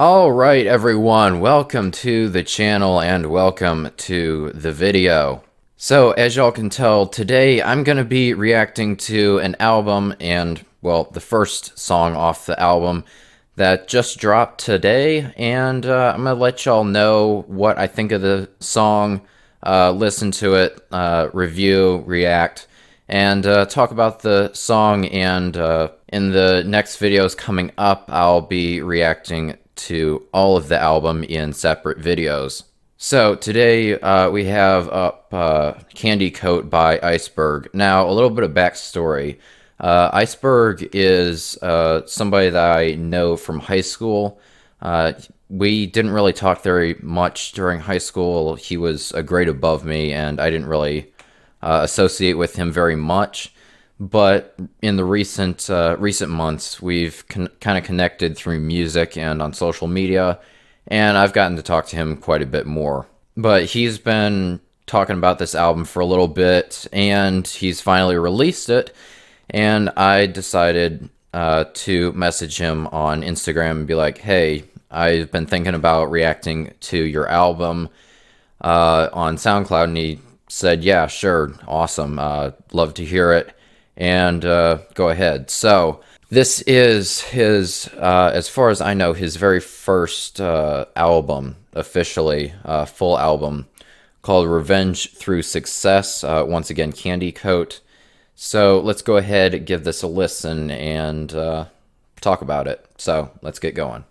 Alright everyone, welcome to the channel and welcome to the video. So as y'all can tell, today I'm going to be reacting to an album and, well, the first song off the album that just dropped today, and I'm going to let y'all know what I think of the song, listen to it, review, react, and talk about the song, and in the next videos coming up, I'll be reacting to all of the album in separate videos. So today we have up Candy Coat by ICEBURG. Now a little bit of backstory. ICEBURG is somebody that I know from high school. We didn't really talk very much during high school. He was a grade above me and I didn't really associate with him very much. But in the recent months, we've kind of connected through music and on social media, and I've gotten to talk to him quite a bit more. But he's been talking about this album for a little bit, and he's finally released it, and I decided to message him on Instagram and be like, hey, I've been thinking about reacting to your album on SoundCloud, and he said, yeah, sure, awesome, love to hear it. And go ahead. So this is his, as far as I know, his very first album, officially, full album, called Revenge Through Success. Once again, Candy Coat. So let's go ahead and give this a listen and talk about it. So let's get going.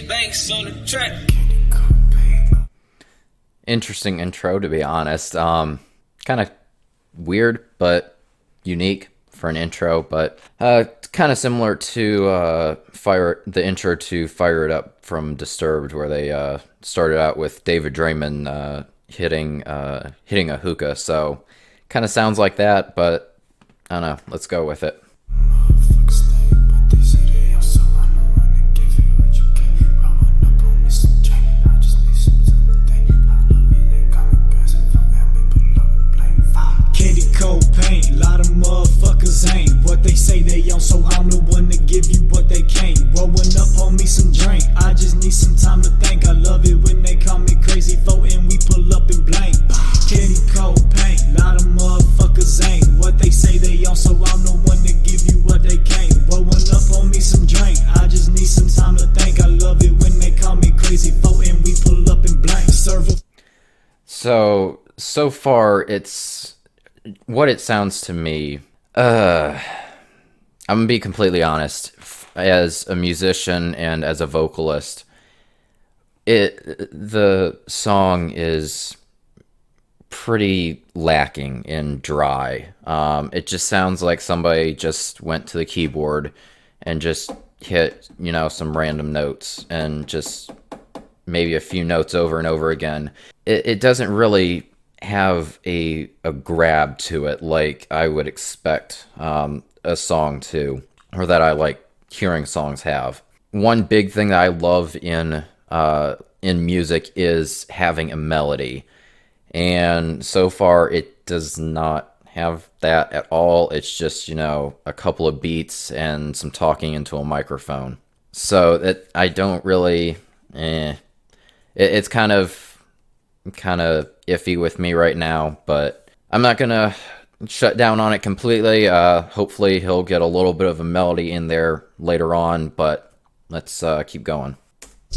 Banks on the track. Interesting intro, to be honest. Kind of weird, but unique for an intro, but kind of similar to the intro to Fire It Up from Disturbed, where they started out with David Draymond hitting a hookah. So kind of sounds like that, but I don't know. Let's go with it. So I'm the one to give you what they can't. Rolling up on me some drink, I just need some time to think. I love it when they call me crazy folk and we pull up in blank. Candy coat paint, lot of motherfuckers ain't what they say they on, so I'm the one to give you what they can't. Rolling up on me some drink, I just need some time to think. I love it when they call me crazy folk and we pull up in blank. So far it's what it sounds to me. I'm gonna be completely honest, as a musician and as a vocalist, the song is pretty lacking and dry. It just sounds like somebody just went to the keyboard and just hit, some random notes and just maybe a few notes over and over again. It doesn't really have a grab to it like I would expect a song to, or that I like hearing songs have. One big thing that I love in music is having a melody, and so far it does not have that at all. It's just, a couple of beats and some talking into a microphone. So that I don't really, it's kind of iffy with me right now, but I'm not gonna shut down on it completely. Hopefully he'll get a little bit of a melody in there later on, but let's keep going.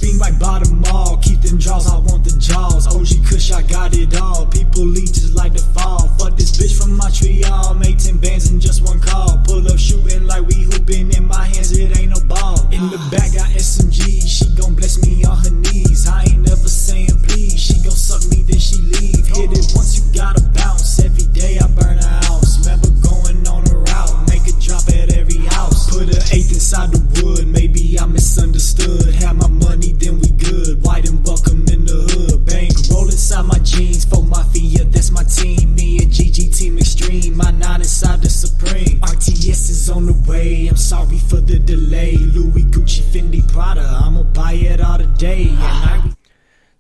Being right by the mall, keep them draws, I want the jaws. OG Kush, I got it all. People leave just like the fall. Fuck this bitch from Montreal, made 10 bands in just one call. Pull up shooting like we hooping, in my hands it ain't no ball. In the back got SMG, she gon' bless me on her knees. I ain't never saying please, she gon' suck me then she leave. Hit it once you gotta bounce, every day I burn a house. Remember going on a route, make a drop at every house. Put an eighth inside the wood, maybe I misunderstood. Have my money, then we good. White and welcome in the hood. Bank roll inside my jeans. For Mafia, that's my team. Me and GG Team Extreme. My 9 inside the Supreme. RTS is on the way. I'm sorry for the delay. Louis, Gucci, Fendi, Prada. I'ma buy it all today.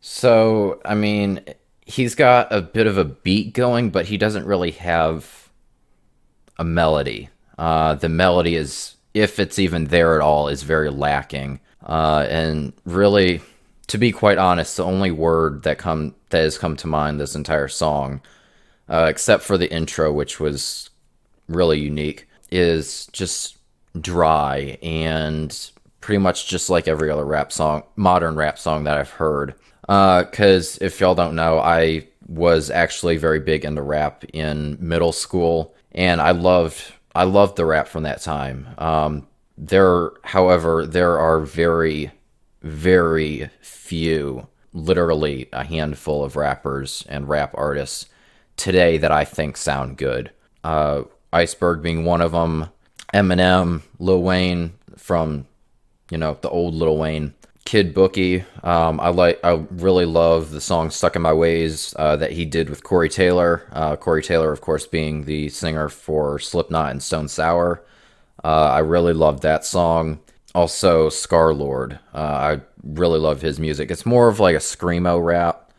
So, I mean, he's got a bit of a beat going, but he doesn't really have a melody. The melody is, if it's even there at all, is very lacking. And really, to be quite honest, the only word that has come to mind this entire song, except for the intro, which was really unique, is just dry, and pretty much just like every other rap song, modern rap song that I've heard. Because if y'all don't know, I was actually very big into rap in middle school, and I loved the rap from that time. However, there are very, very few, literally a handful of rappers and rap artists today that I think sound good. ICEBURG being one of them, Eminem, Lil Wayne from, the old Lil Wayne, Kid Bookie. I really love the song "Stuck in My Ways" that he did with Corey Taylor. Corey Taylor, of course, being the singer for Slipknot and Stone Sour. I really love that song. Also, Scarlord. I really love his music. It's more of like a screamo rap,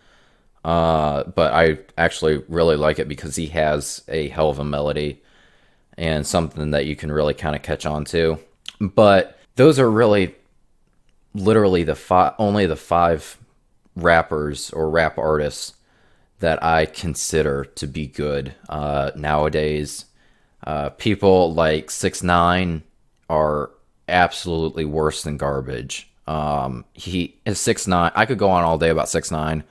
but I actually really like it because he has a hell of a melody and something that you can really kind of catch on to. But those are really literally only the 5 rappers or rap artists that I consider to be good nowadays. People like 6ix9ine are absolutely worse than garbage. He is 6ix9ine. I could go on all day about 6ix9ine,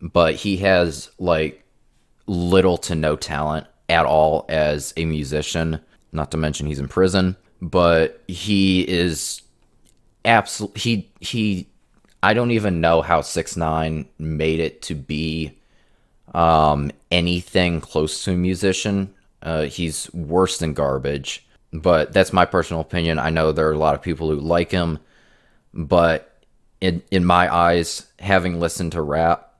but he has like little to no talent at all as a musician. Not to mention he's in prison, but he is absolutely I don't even know how 6ix9ine made it to be anything close to a musician. He's worse than garbage, but that's my personal opinion. I know there are a lot of people who like him, but in my eyes, having listened to rap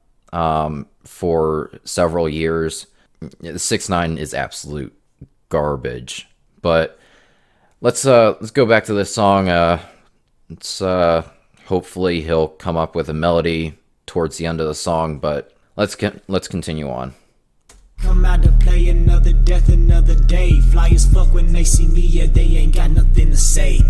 for several years, 6ix9ine is absolute garbage. But let's go back to this song. Hopefully he'll come up with a melody towards the end of the song, but let's continue on. Come out to play another death, another day. Fly as fuck when they see me, yeah, they ain't got nothing to say.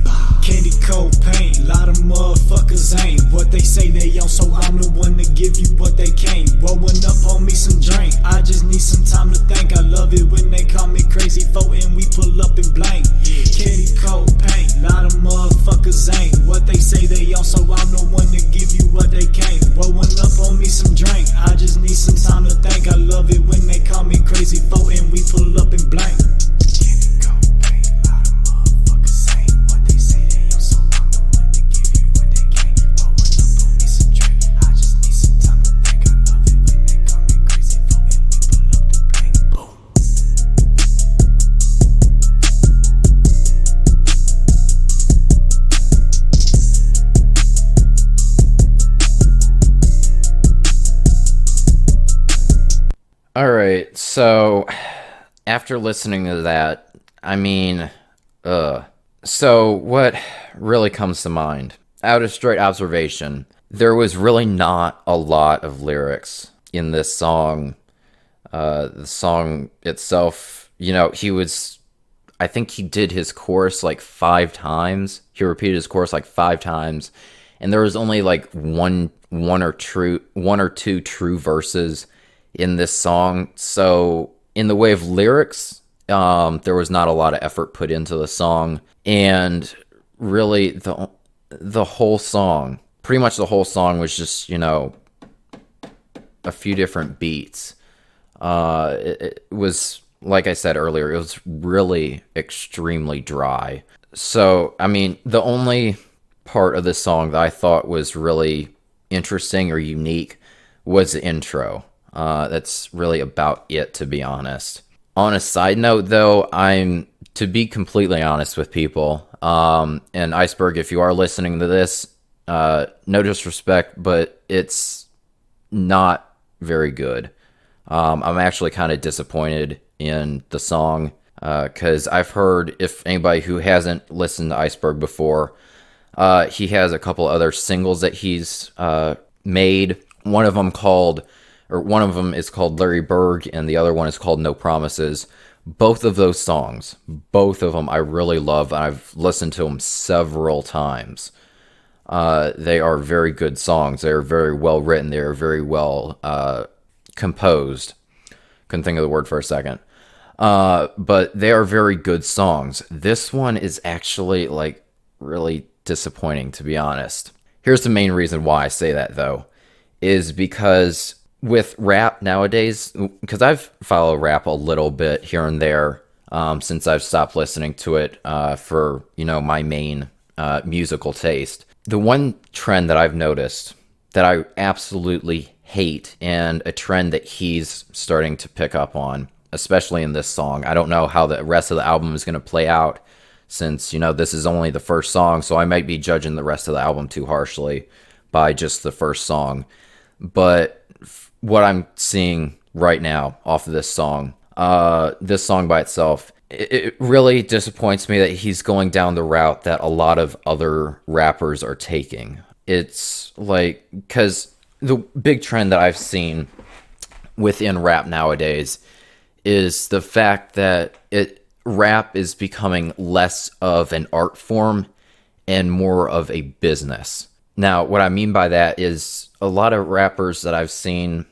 Candy cold pain, lot of motherfuckers ain't what they say they on, so I'm the one to give you what they can't. Rolling up on me some drink, I just need some time to think. I love it when they call me crazy folk and we pull up and blank. Candy cold pain, lot of motherfuckers ain't what they say they on, so I'm the one to give you what they can't. Rolling up on me some drink, I just need some time to think. I love it when they call me crazy folk and we pull up and blank. Candy cold pain, lot of motherfuckers ain't what they say they on, so I'm the one to give you what they can't. Rolling up on me some drink, I just need some time to think. I love it when they call me crazy folk and we pull up the blank. Boom. Alright, so after listening to that, so what really comes to mind? Out of straight observation, there was really not a lot of lyrics in this song. The song itself, I think he did his chorus like 5 times. He repeated his chorus like 5 times, and there was only like one or two true verses in this song. So in the way of lyrics, there was not a lot of effort put into the song, and really the whole song, pretty much the whole song was just, a few different beats. It was, like I said earlier, it was really extremely dry. So, the only part of this song that I thought was really interesting or unique was the intro. That's really about it, to be honest. On a side note, though, to be completely honest with people, and ICEBURG, if you are listening to this, no disrespect, but it's not very good. I'm actually kind of disappointed in the song, because I've heard, if anybody who hasn't listened to ICEBURG before, he has a couple other singles that he's made. One of them called or one of them is called Larry Berg, and the other one is called No Promises. Both of those songs, both of them I really love. I've listened to them several times. They are very good songs. They're very well written. They're very well composed. Couldn't think of the word for a second. But they are very good songs. This one is actually like really disappointing, to be honest. Here's the main reason why I say that, though, is because with rap nowadays, because I've followed rap a little bit here and there since I've stopped listening to it for, my main musical taste. The one trend that I've noticed that I absolutely hate, and a trend that he's starting to pick up on, especially in this song. I don't know how the rest of the album is going to play out, since, this is only the first song, so I might be judging the rest of the album too harshly by just the first song. But what I'm seeing right now off of this song by itself, it really disappoints me that he's going down the route that a lot of other rappers are taking. It's like, because the big trend that I've seen within rap nowadays is the fact that rap is becoming less of an art form and more of a business. Now, what I mean by that is a lot of rappers that I've seen,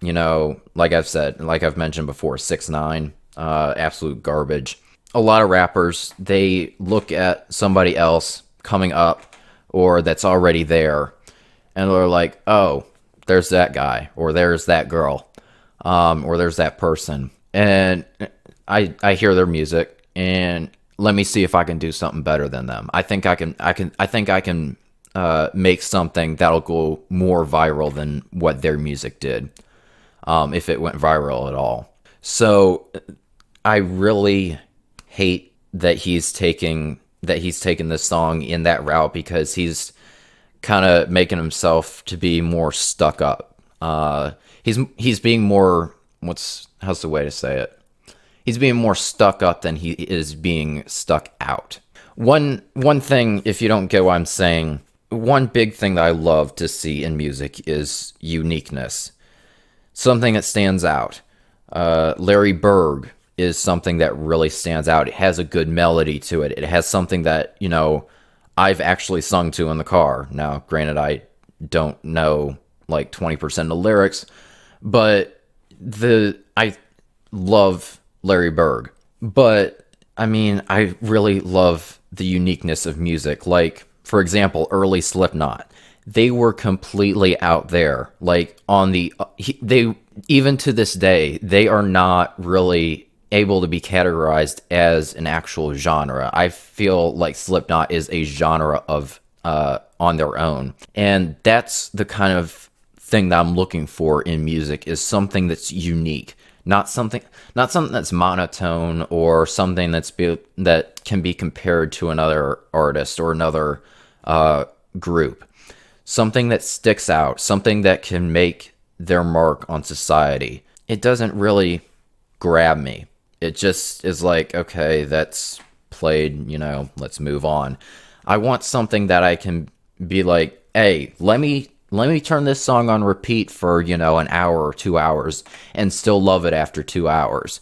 like I've mentioned before, 6ix9ine, absolute garbage. A lot of rappers, they look at somebody else coming up or that's already there, and they're like, oh, there's that guy, or there's that girl, or there's that person. And I hear their music, and let me see if I can do something better than them. I think I can make something that'll go more viral than what their music did, if it went viral at all. So I really hate that he's taking this song in that route, because he's kind of making himself to be more stuck up. He's being more, how's the way to say it? He's being more stuck up than he is being stuck out. One thing, if you don't get what I'm saying, one big thing that I love to see in music is uniqueness. Something that stands out. Larry Berg is something that really stands out. It has a good melody to it. It has something that, I've actually sung to in the car. Now, granted, I don't know like 20% of the lyrics, but I love Larry Berg. But I mean, I really love the uniqueness of music. Like, for example, early Slipknot. They were completely out there. Like, even to this day, they are not really able to be categorized as an actual genre. I feel like Slipknot is a genre of on their own, and that's the kind of thing that I'm looking for in music, is something that's unique, not something that's monotone, or something that can be compared to another artist or another group. Something that sticks out, something that can make their mark on society. It doesn't really grab me. It just is like, okay, that's played, let's move on. I want something that I can be like, hey, let me turn this song on repeat for, an hour or 2 hours and still love it after 2 hours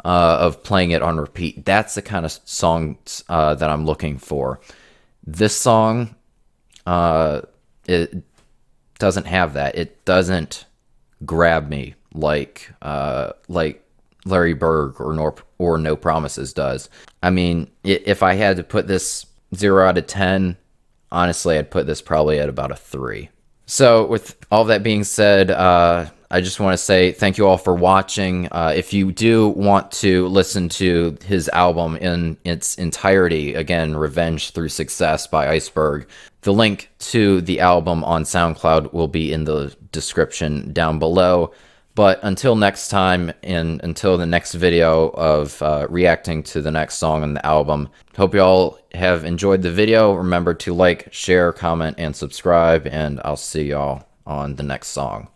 of playing it on repeat. That's the kind of songs that I'm looking for. This song, it doesn't have that. It doesn't grab me like Larry Berg or No Promises does. I mean, if I had to put this 0 out of 10, honestly, I'd put this probably at about a 3. So with all that being said, I just want to say thank you all for watching. If you do want to listen to his album in its entirety, again, Revenge Through Success by ICEBURG, the link to the album on SoundCloud will be in the description down below. But until next time, and until the next video of reacting to the next song on the album, hope you all have enjoyed the video. Remember to like, share, comment, and subscribe, and I'll see y'all on the next song.